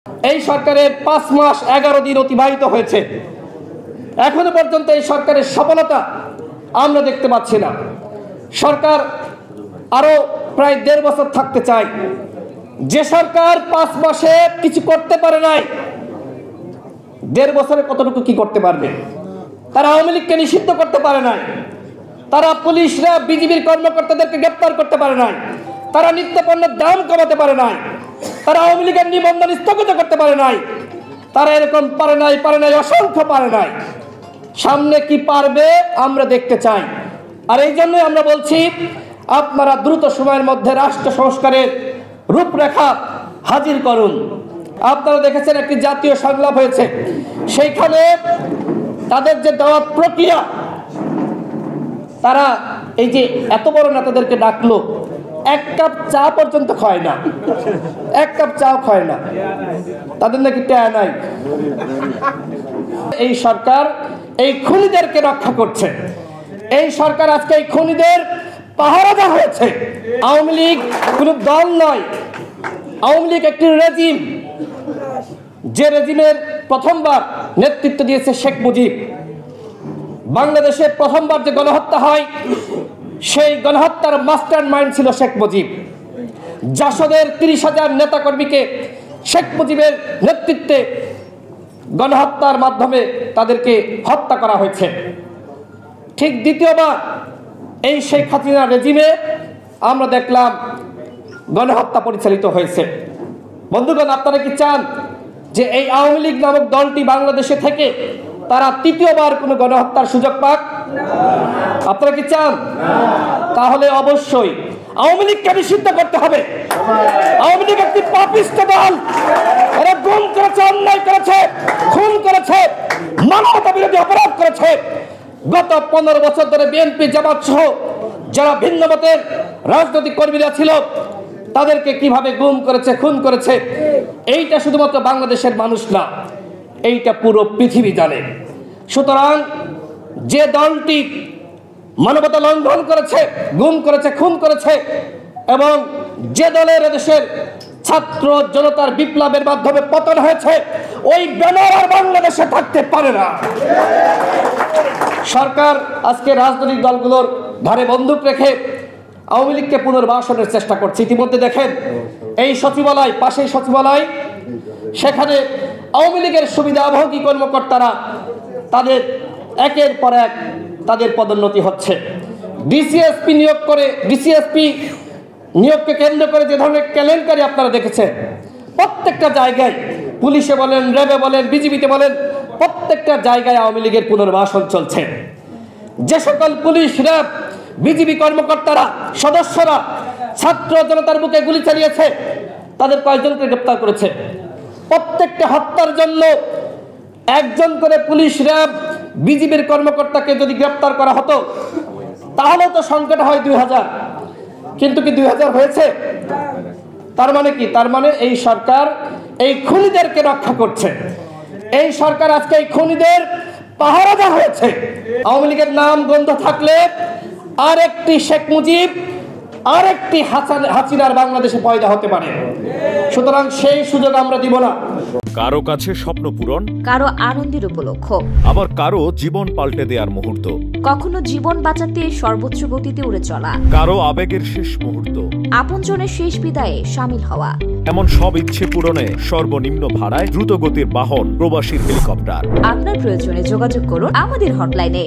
এই সরকারের 5 মাস 11 দিন অতিবাহিত হয়েছে, এখনো পর্যন্ত এই সরকারের সফলতা আমরা দেখতে পাচ্ছি না। সরকার আরো প্রায় 1.5 বছর থাকতে চায়। যে সরকার 5 মাসে কিছু করতে পারে নাই, 1.5 বছরে কতটুকু কি করতে পারবে? তারা আওয়ামী লীগকে নিষিদ্ধ করতে পারে নাই, তারা পুলিশরা বিজিবির কর্মকর্তাদেরকে গ্রেপ্তার করতে পারে নাই, তারা নিত্য পণ্যের দাম কমাতে পারে নাই, তারা আওয়ামী লীগের নিবন্ধন স্থগিত করতে পারে নাই। তারা এরকম পারে নাই, অসংখ্য পারে নাই। সামনে কি পারবে আমরা দেখতে চাই। আর এই জন্যই আমরা বলছি, আপনারা দ্রুত সময়ের মধ্যে রাষ্ট্র সংস্কারের রূপরেখা হাজির করুন। আপনারা দেখেছেন একটি জাতীয় সংলাপ হয়েছে, সেইখানে তাদের যে দেওয়ার প্রক্রিয়া, তারা এই যে এত বড় নেতাদেরকে ডাকলো, 1 কাপ চা পর্যন্ত খায় না, 1 কাপ চা খায় না, তাদের নাকি টাকা নাই। এই সরকার এই খুনিদেরকে রক্ষা করছে। এই সরকার আজকে এই খুনিদের পাহারাদা হয়েছে। আওয়ামী লীগ কোনো দল নয়, আওয়ামী লীগ একটি রেজিম, যে রেজিমের প্রথমবার নেতৃত্ব দিয়েছে শেখ মুজিব। বাংলাদেশে প্রথমবার যে গণহত্যা হয়, সেই গণহত্যার মাস্টার মাইন্ড ছিল শেখ মুজিব। জাসদের 30,000 নেতাকর্মীকে শেখ মুজিবের নেতৃত্বে গণহত্যার মাধ্যমে তাদেরকে হত্যা করা হয়েছে। ঠিক দ্বিতীয়বার এই শেখ হাসিনা রেজিমে আমরা দেখলাম গণহত্যা পরিচালিত হয়েছে। বন্ধুগণ, আপনারা কি চান যে এই আওয়ামী লীগ নামক দলটি বাংলাদেশে থেকে তারা তৃতীয়বার কোনো গণহত্যার সুযোগ পাক? আপনারা কি চান? তাহলে অবশ্যই আওয়ামী লীগকে নিষিদ্ধ করতে হবে। আওয়ামী লীগ একটি পাপিষ্ট দল, এরা গুম করেছে, অন্যায় করেছে, খুন করেছে, মানবতা বিরোধী অপরাধ করেছে। গত 15 বছর ধরে বিএনপি, জামাত সহ যারা ভিন্ন মতের রাজনৈতিক কর্মীরা ছিল, তাদেরকে কিভাবে গুম করেছে, খুন করেছে, এইটা শুধুমাত্র বাংলাদেশের মানুষ না, এইটা পুরো পৃথিবী জানে। সুতরাং যে দলটি মানবতা লঙ্ঘন করেছে, গুম করেছে, খুন করেছে, এবং যে দলের দেশের ছাত্র জনতার বিপ্লবের মাধ্যমে পতন হয়েছে, ওই ব্যানার আর বাংলাদেশে থাকতে পারে না। সরকার আজকে রাজনৈতিক দলগুলোর ঘাড়ে বন্দুক রেখে আওয়ামী লীগকে পুনর্বাসনের চেষ্টা করছে। ইতিমধ্যে দেখেন এই সচিবালয়, পাশেই সচিবালয়, সেখানে আওয়ামী লীগের সুবিধাভোগী কর্মকর্তারা তাদের একের পর এক তাদের পদোন্নতি হচ্ছে। ডিসিএসপি নিয়োগকে কেন্দ্র করে যে ধরনের কেলেঙ্কারি আপনারা দেখেছেন, প্রত্যেকটা জায়গায়, পুলিশে বলেন, র্যাবে বলেন, বিজিবিতে বলেন, প্রত্যেকটা জায়গায় আওয়ামী লীগের পুনর্বাসন চলছে। যে সকল পুলিশ, র্যাব, বিজিবি কর্মকর্তারা, সদস্যরা ছাত্র জনতার বুকে গুলি চালিয়েছে, তাদের কয়েকজনকে গ্রেপ্তার করেছে। প্রত্যেকটা হত্যার জন্য একজন করে পুলিশ, র্যাব, বিজিবির কর্মকর্তাকে যদি গ্রেপ্তার করা হতো, তাহলে তো সংখ্যাটা হয় 2000, কিন্তু কি 2000 হয়েছে? তার মানে কি? তার মানে এই সরকার এই খুনিদেরকে রক্ষা করছে। এই সরকার আজকে এই খুনিদের পাহারাদা হয়েছে। আওয়ামী লীগের নাম গন্ধ থাকলে আরেকটি শেখ মুজিব, আরেকটি হাসিনার বাংলাদেশে পয়দা হতে পারে। সুতরাং সেই সুযোগ আমরা দিব না। কারো কাছে স্বপ্ন পূরণ, কারো আনন্দের উপলক্ষ, আবার কারো জীবন পাল্টে দেওয়ার মুহূর্ত, কখনো জীবন বাঁচাতে সর্বোচ্চ গতিতে উড়ে চলা, কারো আবেগের শেষ মুহূর্ত, আপনজনের শেষ বিদায়ে শামিল হওয়া, এমন সব ইচ্ছে পূরণে সর্বনিম্ন ভাড়ায় দ্রুত গতির বাহন প্রবাসীর হেলিকপ্টার। আপনার প্রয়োজনে যোগাযোগ করুন আমাদের হটলাইনে।